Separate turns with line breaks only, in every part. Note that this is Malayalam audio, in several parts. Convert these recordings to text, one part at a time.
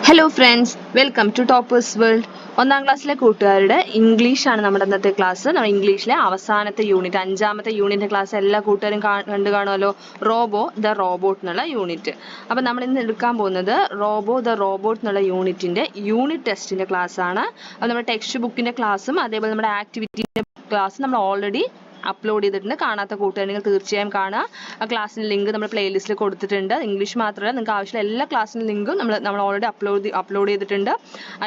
Hello friends, welcome to toppers world. ഒന്നാം ക്ലാസ്സിലെ കൂട്ടുകാരുടെ ഇംഗ്ലീഷാണ് നമ്മുടെ ഇന്നത്തെ ക്ലാസ്. നമ്മൾ ഇംഗ്ലീഷിലെ അവസാനത്തെ യൂണിറ്റ്, 5ാമത്തെ യൂണിറ്റ് ക്ലാസ് എല്ലാ കൂട്ടുകാരും കണ്ടു കാണുമല്ലോ. റോബോ ദ റോബോട്ട് എന്നുള്ള യൂണിറ്റ്. അപ്പം നമ്മൾ ഇന്ന് എടുക്കാൻ പോകുന്നത് റോബോ ദ റോബോട്ട് എന്നുള്ള യൂണിറ്റിന്റെ യൂണിറ്റ് ടെസ്റ്റിന്റെ ക്ലാസ് ആണ്. അപ്പോൾ നമ്മുടെ ടെക്സ്റ്റ് ബുക്കിന്റെ ക്ലാസ്സും അതേപോലെ നമ്മുടെ ആക്ടിവിറ്റിന്റെ ക്ലാസ്സും നമ്മൾ ഓൾറെഡി അപ്ലോഡ് ചെയ്തിട്ടുണ്ട്. കാണാത്ത കൂട്ടുകാർ നിങ്ങൾ തീർച്ചയായും കാണുക. ആ ക്ലാസ്സിൻ്റെ ലിങ്ക് നമ്മൾ പ്ലേലിസ്റ്റിൽ കൊടുത്തിട്ടുണ്ട്. ഇംഗ്ലീഷ് മാത്രമല്ല, നിങ്ങൾക്ക് ആവശ്യമുള്ള എല്ലാ ക്ലാസ്സിൻ്റെ ലിങ്കും നമ്മൾ ഓൾറെഡി അപ്ലോഡ് ചെയ്തിട്ടുണ്ട്.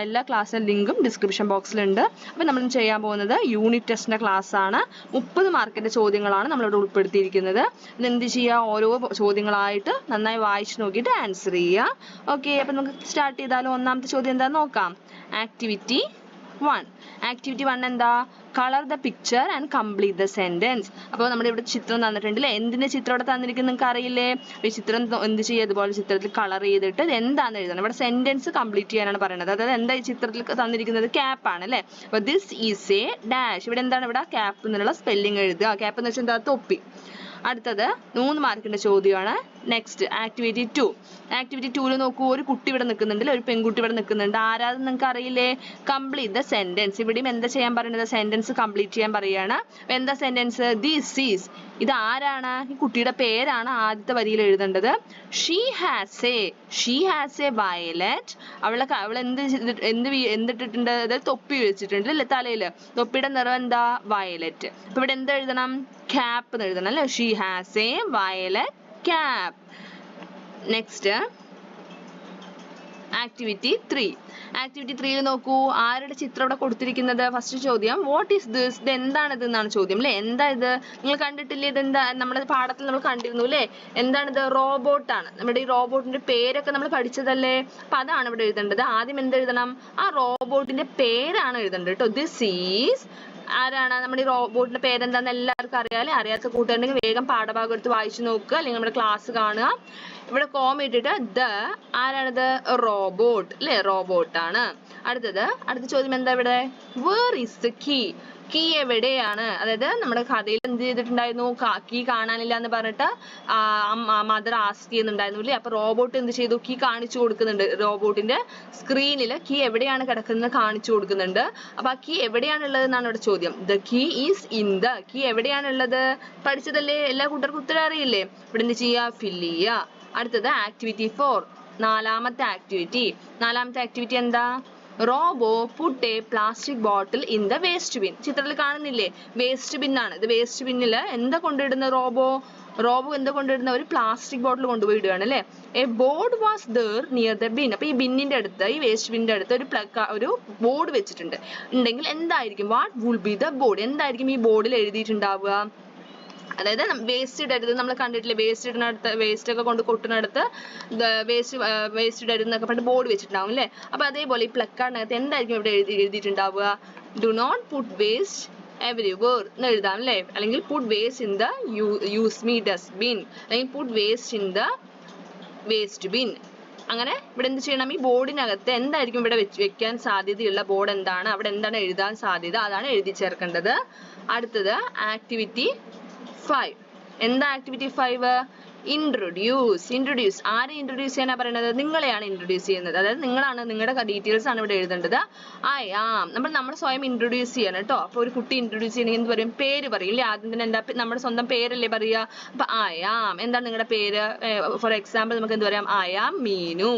എല്ലാ ക്ലാസ്സിൻ്റെ ലിങ്കും ഡിസ്ക്രിപ്ഷൻ ബോക്സിലുണ്ട്. അപ്പോൾ നമ്മൾ ചെയ്യാൻ പോകുന്നത് യൂണിറ്റ് ടെസ്റ്റിൻ്റെ ക്ലാസ് ആണ്. 30 മാർക്കിൻ്റെ ചോദ്യങ്ങളാണ് നമ്മളിവിടെ ഉൾപ്പെടുത്തിയിരിക്കുന്നത്. ഇതെന്ത് ചെയ്യുക, ഓരോ ചോദ്യങ്ങളായിട്ട് നന്നായി വായിച്ച് നോക്കിയിട്ട് ആൻസർ ചെയ്യുക. ഓക്കെ, അപ്പോൾ നമുക്ക് സ്റ്റാർട്ട് ചെയ്താലോ. ഒന്നാമത്തെ ചോദ്യം എന്താ നോക്കാം. ആക്ടിവിറ്റി 1. ആക്ടിവിറ്റി 1 എന്താ? Colour the picture and complete the sentence. അപ്പോൾ നമ്മുടെ ഇവിടെ ചിത്രം തന്നിട്ടുണ്ട് അല്ലേ. എന്തിന്റെ ചിത്രം ഇവിടെ തന്നിരിക്കുന്നത് നിങ്ങൾക്ക് അറിയില്ലേ? ഈ ചിത്രം എന്ത് ചെയ്യുക, ഇതുപോലെ ചിത്രത്തിൽ കളർ ചെയ്തിട്ട് ഇത് എന്താണെന്ന് എഴുതണം. ഇവിടെ സെന്റൻസ് കംപ്ലീറ്റ് ചെയ്യാനാണ് പറയുന്നത്. അതായത് എന്താ ഈ ചിത്രത്തിൽ തന്നിരിക്കുന്നത്? ക്യാപ്പ് ആണ് അല്ലേ. അപ്പോൾ ദിസ് ഈസ് എ ഡാഷ്. ഇവിടെ എന്താണ്? ഇവിടെ ക്യാപ്പ് എന്നുള്ള സ്പെല്ലിംഗ് എഴുതുക. ക്യാപ്പ് എന്ന് വെച്ചാൽ എന്താ? തൊപ്പി. അടുത്തത് 3 മാർക്കിന്റെ ചോദ്യമാണ്. Next activity 2. ആക്ടിവിറ്റി 2 നോക്കൂ, ഒരു കുട്ടി ഇവിടെ നിൽക്കുന്നുണ്ട്, ഒരു പെൺകുട്ടി ഇവിടെ നിൽക്കുന്നുണ്ട്. ആരാതെന്ന് നിങ്ങൾക്ക് അറിയില്ലേ? Complete the sentence. ഇവിടെയും എന്താ ചെയ്യാൻ പറയുന്നത്? സെന്റൻസ് കംപ്ലീറ്റ് ചെയ്യാൻ പറയുകയാണ്. എന്താ സെന്റൻസ്? This is. ഇത് ആരാണ്? ഈ കുട്ടിയുടെ പേരാണ് ആദ്യത്തെ വരിയിൽ എഴുതേണ്ടത്. She has A violet. അവൾ എന്തിട്ടിട്ടുണ്ട്? അതായത് തൊപ്പി വെച്ചിട്ടുണ്ട് അല്ലേ തലയിൽ. തൊപ്പിയുടെ നിറം എന്താ? വയലറ്റ്. അപ്പൊ ഇവിടെ എന്ത് എഴുതണം? ക്യാപ്പ് എന്ന് എഴുതണം അല്ലേ. She has A violet cap. Next activity 3. Activity 3 നോക്കൂ, ആരുടെ ചിത്രം ഇവിടെ കൊടുത്തിരിക്കുന്നത്? ഫസ്റ്റ് ചോദ്യം, വാട്ട് ഈസ് ദിസ്? ഇത് എന്താണിത് എന്നാണ് ചോദ്യം അല്ലേ. എന്താ ഇത്? നിങ്ങൾ കണ്ടിട്ടില്ലേ? ഇതെന്താ? നമ്മുടെ പാഠത്തിൽ നമ്മൾ കണ്ടിരുന്നു അല്ലേ. എന്താണിത്? റോബോട്ടാണ്. നമ്മുടെ ഈ റോബോട്ടിന്റെ പേരൊക്കെ നമ്മൾ പഠിച്ചതല്ലേ. അപ്പൊ അതാണ് ഇവിടെ എഴുതേണ്ടത്. ആദ്യം എന്ത് എഴുതണം? ആ റോബോട്ടിന്റെ പേരാണ് എഴുതേണ്ടത് കേട്ടോ. ദിസ് ഈസ് ആരാണ്? നമ്മുടെ ഈ റോബോട്ടിന്റെ പേരെന്താന്ന് എല്ലാവർക്കും അറിയാലേ. അറിയാത്ത കൂട്ടുകാരുണ്ടെങ്കിൽ വേഗം പാഠഭാഗം എടുത്ത് വായിച്ചു നോക്കുക, അല്ലെങ്കിൽ നമ്മുടെ ക്ലാസ് കാണുക. ഇവിടെ കോമ ഇട്ടിട്ട് ദ ആരാണിത്? റോബോട്ട് അല്ലേ. റോബോട്ടാണ്. അടുത്ത ചോദ്യം എന്താ ഇവിടെ? Where is the key? Key എവിടെയാണ്? അതായത് നമ്മുടെ കഥയിൽ എന്ത് ചെയ്തിട്ടുണ്ടായിരുന്നു? കീ കാണാനില്ല എന്ന് പറഞ്ഞിട്ട് മദർ ആസ്ക് ചെയ്യുന്നുണ്ടായിരുന്നു അല്ലേ. അപ്പൊ റോബോട്ട് എന്ത് ചെയ്തു? കീ കാണിച്ചു കൊടുക്കുന്നുണ്ട്. റോബോട്ടിന്റെ സ്ക്രീനിൽ കീ എവിടെയാണ് കിടക്കുന്നത് കാണിച്ചു കൊടുക്കുന്നുണ്ട്. അപ്പൊ ആ കീ എവിടെയാണുള്ളത് എന്നാണ് ഇവിടെ ചോദ്യം. The key is in the. Key എവിടെയാണുള്ളത്? പഠിച്ചതല്ലേ, എല്ലാ കൂട്ടർക്കും ഉത്തരം അറിയില്ലേ. ഇവിടെ എന്ത് ചെയ്യുക? ഫില്ല് ചെയ്യുക. അടുത്തത് ആക്ടിവിറ്റി 4. നാലാമത്തെ ആക്ടിവിറ്റി എന്താ? Robo put a plastic bottle in the waste bin. ചിത്രത്തിൽ കാണുന്നില്ലേ? വേസ്റ്റ് ബിൻ ആണ് ഇത്. വേസ്റ്റ് ബിന്നിൽ എന്താ കൊണ്ടിടുന്നത്? റോബോ എന്താ കൊണ്ടിടുന്ന? ഒരു പ്ലാസ്റ്റിക് ബോട്ടിൽ കൊണ്ടുപോയി ഇടുകയാണ് അല്ലേ. A board was there near the bin. അപ്പൊ ഈ ബിന്നിന്റെ അടുത്ത്, ഈ വേസ്റ്റ് ബിന്നിന്റെ അടുത്ത് ഒരു ബോർഡ് വെച്ചിട്ടുണ്ട് ഉണ്ടെങ്കിൽ എന്തായിരിക്കും? What will be the board? എന്തായിരിക്കും ഈ ബോർഡിൽ എഴുതിയിട്ടുണ്ടാവുക? അതായത് വേസ്റ്റ് ഇടരുത്. നമ്മൾ കണ്ടിട്ടില്ലേ, വേസ്റ്റ് ഇടുന്നിടത്ത്, വേസ്റ്റ് ഒക്കെ കൊണ്ട് കൊട്ടുന്നിടത്ത് വേസ്റ്റ് ഇടരുത് എന്നൊക്കെ പറഞ്ഞിട്ട് ബോർഡ് വെച്ചിട്ടുണ്ടാവും അല്ലേ. അപ്പൊ അതേപോലെ ഈ പ്ലക്കാർഡിനകത്ത് എന്തായിരിക്കും ഇവിടെ എഴുതിയിട്ടുണ്ടാവുക? Do not put waste everywhere എന്ന് എഴുതാം അല്ലേ. അല്ലെങ്കിൽ put waste in the use me dustbin, അല്ലെങ്കിൽ put waste in the waste bin. അങ്ങനെ ഇവിടെ എന്ത് ചെയ്യണം? ഈ ബോർഡിനകത്ത് എന്തായിരിക്കും ഇവിടെ വെക്കാൻ സാധ്യതയുള്ള ബോർഡ് എന്താണ്, അവിടെ എന്താണ് എഴുതാൻ സാധ്യത, അതാണ് എഴുതി ചേർക്കേണ്ടത്. അടുത്തത് ആക്ടിവിറ്റി 5. എന്താ ആക്ടിവിറ്റി 5? ഇൻട്രൊഡ്യൂസ്. ആരെ ഇൻട്രൊഡ്യൂസ് ചെയ്യാനാ പറയുന്നത്? നിങ്ങളെയാണ് ഇൻട്രൊഡ്യൂസ് ചെയ്യുന്നത്. അതായത് നിങ്ങളുടെ ഡീറ്റെയിൽസ് ആണ് ഇവിടെ എഴുതേണ്ടത്. I am. നമ്മൾ സ്വയം ഇൻട്രൊഡ്യൂസ് ചെയ്യണം കേട്ടോ. അപ്പൊ ഒരു കുട്ടി ഇൻട്രൊഡ്യൂസ് ചെയ്യണമെങ്കിൽ എന്ത് പറയും? പേര് പറയും ഇല്ലേ. ആദ്യം തന്നെ എന്താ? നമ്മുടെ സ്വന്തം പേരല്ലേ പറയുക. അപ്പൊ ഐ ആം. എന്താണ് നിങ്ങളുടെ പേര്? ഫോർ എക്സാമ്പിൾ നമുക്ക് എന്ത് പറയാം? I am Meenu,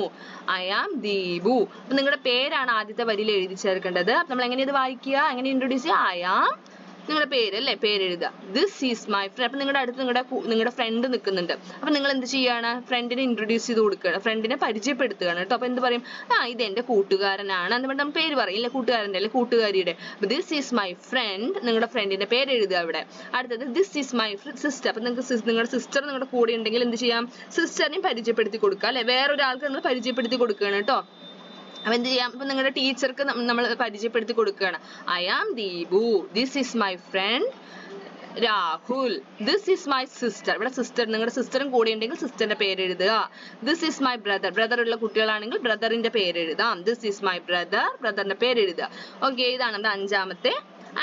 I am Deepu. അപ്പൊ നിങ്ങളുടെ പേരാണ് ആദ്യത്തെ വരിയിൽ എഴുതി ചേർക്കേണ്ടത്. അപ്പൊ നമ്മൾ എങ്ങനെ ഇത് വായിക്കുക? എങ്ങനെ ഇൻട്രൊഡ്യൂസ് ചെയ്യുക? ഐ ആം, നിങ്ങളുടെ പേര് അല്ലേ, പേരെഴുതുക. This is my friend. അപ്പൊ നിങ്ങളുടെ അടുത്ത് നിങ്ങളുടെ ഫ്രണ്ട് നിൽക്കുന്നുണ്ട്. അപ്പൊ നിങ്ങൾ എന്ത് ചെയ്യാണ്? ഫ്രണ്ടിനെ ഇൻട്രൊഡ്യൂസ് ചെയ്ത് കൊടുക്കുകയാണ്, ഫ്രണ്ടിനെ പരിചയപ്പെടുത്തുകയാണ് കേട്ടോ. അപ്പൊ എന്ത് പറയും? ഇത് എന്റെ കൂട്ടുകാരനാണ് എന്ന് പറഞ്ഞാൽ നമ്മൾ പേര് പറയും ഇല്ലേ, കൂട്ടുകാരന്റെ അല്ലെ കൂട്ടുകാരിയുടെ. ദിസ് ഈസ് മൈ ഫ്രണ്ട്, നിങ്ങളുടെ ഫ്രണ്ടിന്റെ പേര് എഴുതുക അവിടെ. അടുത്തത് ദിസ് ഈസ് മൈ സിസ്റ്റർ. അപ്പൊ നിങ്ങൾക്ക് നിങ്ങളുടെ സിസ്റ്റർ നിങ്ങളുടെ കൂടെ ഉണ്ടെങ്കിൽ എന്ത് ചെയ്യാം? സിസ്റ്ററിനെയും പരിചയപ്പെടുത്തി കൊടുക്കുക അല്ലെ. വേറൊരാൾക്ക് നിങ്ങൾ പരിചയപ്പെടുത്തി കൊടുക്കുകയാണ് കേട്ടോ. അപ്പൊ എന്ത് ചെയ്യാം? ഇപ്പൊ നിങ്ങളുടെ ടീച്ചർക്ക് നമ്മൾ പരിചയപ്പെടുത്തി കൊടുക്കുകയാണ്. I am Deepu, this is my friend Rahul, this is my sister. ഇവിടെ സിസ്റ്റർ, നിങ്ങളുടെ സിസ്റ്ററും കൂടെ ഉണ്ടെങ്കിൽ സിസ്റ്ററിന്റെ പേര് എഴുതുക. ദിസ് ഈസ് മൈ ബ്രദർ ഉള്ള കുട്ടികളാണെങ്കിൽ ബ്രദറിന്റെ പേര് എഴുതാം. ദിസ് ഈസ് മൈ ബ്രദറിന്റെ പേര് എഴുതുക. ഓക്കെ, ഇതാണ് 5ാമത്തെ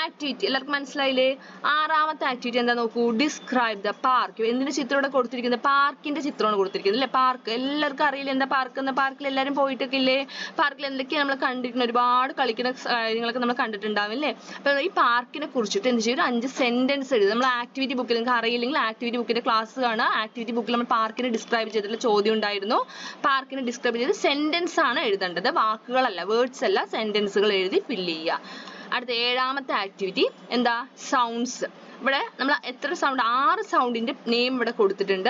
ആക്ടിവിറ്റി. എല്ലാവർക്കും മനസ്സിലായില്ലേ? ആറാമത്തെ ആക്ടിവിറ്റി എന്താ നോക്കൂ, ഡിസ്ക്രൈബ് ദ പാർക്ക്. എന്തിന്റെ ചിത്രം ഇവിടെ കൊടുത്തിരിക്കുന്നത്? പാർക്കിന്റെ ചിത്രമാണ് കൊടുത്തിരിക്കുന്നത് അല്ലേ? പാർക്ക് എല്ലാവർക്കും അറിയില്ല എന്താ പാർക്ക് എന്ന്. പാർക്കിൽ എല്ലാവരും പോയിട്ടൊക്കെ ഇല്ലേ? പാർക്കിൽ എന്തൊക്കെയാണ് നമ്മൾ കണ്ടിരിക്കുന്നത്? ഒരുപാട് കളിക്കുന്ന കാര്യങ്ങളൊക്കെ നമ്മൾ കണ്ടിട്ടുണ്ടാവും അല്ലേ? അപ്പൊ ഈ പാർക്കിനെ കുറിച്ചിട്ട് എന്ത് ചെയ്യും, ഒരു 5 സെന്റൻസ് എഴുതും. നമ്മൾ ആക്ടിവിറ്റി ബുക്കിൽ നിങ്ങൾക്ക് അറിയില്ലെങ്കിൽ ആക്ടിവിറ്റി ബുക്കിന്റെ ക്ലാസ് കാണുക. ആക്ടിവിറ്റി ബുക്കിൽ നമ്മൾ പാർക്കിനെ ഡിസ്ക്രൈബ് ചെയ്തിട്ടുള്ള ചോദ്യം ഉണ്ടായിരുന്നു. പാർക്കിനെ ഡിസ്ക്രൈബ് ചെയ്ത് സെന്റൻസ് ആണ് എഴുതേണ്ടത്, വാക്കുകളല്ല, വേർഡ്സ് അല്ല, സെന്റൻസുകൾ എഴുതി ഫില്ല് ചെയ്യുക. അടുത്ത 7ാമത്തെ ആക്ടിവിറ്റി എന്താ, സൗണ്ട്സ്. ഇവിടെ നമ്മൾ എത്ര സൗണ്ട്, 6 സൗണ്ടിന്റെ നെയിം ഇവിടെ കൊടുത്തിട്ടുണ്ട്.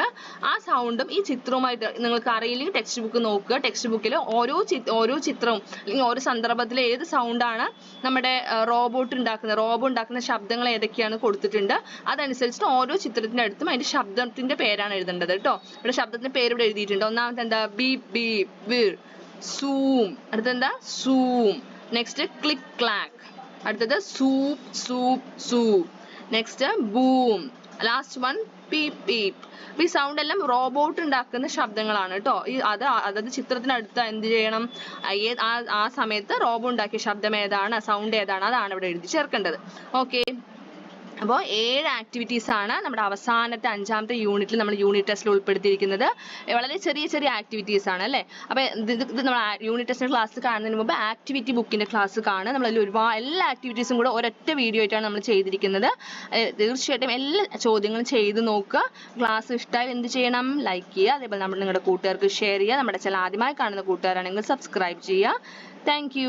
ആ സൗണ്ടും ഈ ചിത്രവുമായിട്ട് നിങ്ങൾക്ക് അറിയില്ലെങ്കിൽ ടെക്സ്റ്റ് ബുക്ക് നോക്കുക. ടെക്സ്റ്റ് ബുക്കിൽ ഓരോ ചിത്രവും അല്ലെങ്കിൽ ഓരോ സന്ദർഭത്തിലെ ഏത് സൗണ്ടാണ് നമ്മുടെ റോബോ ഉണ്ടാക്കുന്ന ശബ്ദങ്ങൾ ഏതൊക്കെയാണ് കൊടുത്തിട്ടുണ്ട്. അതനുസരിച്ചിട്ട് ഓരോ ചിത്രത്തിന്റെ അടുത്തും അതിന്റെ ശബ്ദത്തിന്റെ പേരാണ് എഴുതേണ്ടത് കേട്ടോ. ഇവിടെ ശബ്ദത്തിന്റെ പേര് ഇവിടെ എഴുതിയിട്ടുണ്ട്. ഒന്നാമത്തെ എന്താ, ബീപ് ബീപ് വിർ. സൂം, അടുത്തെന്താ, സൂം. Next click clack. അടുത്തത് soup soup soup. Next boom. Last one peep peep. അപ്പൊ ഈ സൗണ്ട് എല്ലാം റോബോട്ട് ഉണ്ടാക്കുന്ന ശബ്ദങ്ങളാണ് കേട്ടോ. അതായത് ചിത്രത്തിനടുത്ത് എന്ത് ചെയ്യണം, ആ സമയത്ത് റോബോ ഉണ്ടാക്കിയ ശബ്ദം ഏതാണ്, സൗണ്ട് ഏതാണ്, അതാണ് ഇവിടെ എഴുതി ചേർക്കേണ്ടത്. ഓക്കെ. അപ്പോൾ 7 ആക്ടിവിറ്റീസ് ആണ് നമ്മുടെ അവസാനത്തെ 5ാമത്തെ യൂണിറ്റിൽ നമ്മൾ യൂണിറ്റ് ടെസ്റ്റിൽ ഉൾപ്പെടുത്തിയിരിക്കുന്നത്. വളരെ ചെറിയ ചെറിയ ആക്ടിവിറ്റീസ് ആണ് അല്ലേ? അപ്പോൾ ഇത് നമ്മൾ യൂണിറ്റ് ടെസ്റ്റിന്റെ ക്ലാസ് കാണുന്നതിന് മുമ്പ് ആക്ടിവിറ്റി ബുക്കിന്റെ ക്ലാസ് കാണുക. നമ്മളതിൽ ഒരുപാട് എല്ലാ ആക്ടിവിറ്റീസും കൂടെ ഒരൊറ്റ വീഡിയോ ആയിട്ടാണ് നമ്മൾ ചെയ്തിരിക്കുന്നത്. തീർച്ചയായിട്ടും എല്ലാ ചോദ്യങ്ങളും ചെയ്ത് നോക്കുക. ക്ലാസ് ഇഷ്ടമായി എന്ത് ചെയ്യണം, ലൈക്ക് ചെയ്യുക. അതേപോലെ നമ്മൾ നിങ്ങളുടെ കൂട്ടുകാർക്ക് ഷെയർ ചെയ്യുക. നമ്മുടെ ചാനൽ ആദ്യമായി കാണുന്ന കൂട്ടുകാരാണെങ്കിൽ സബ്സ്ക്രൈബ് ചെയ്യുക. താങ്ക്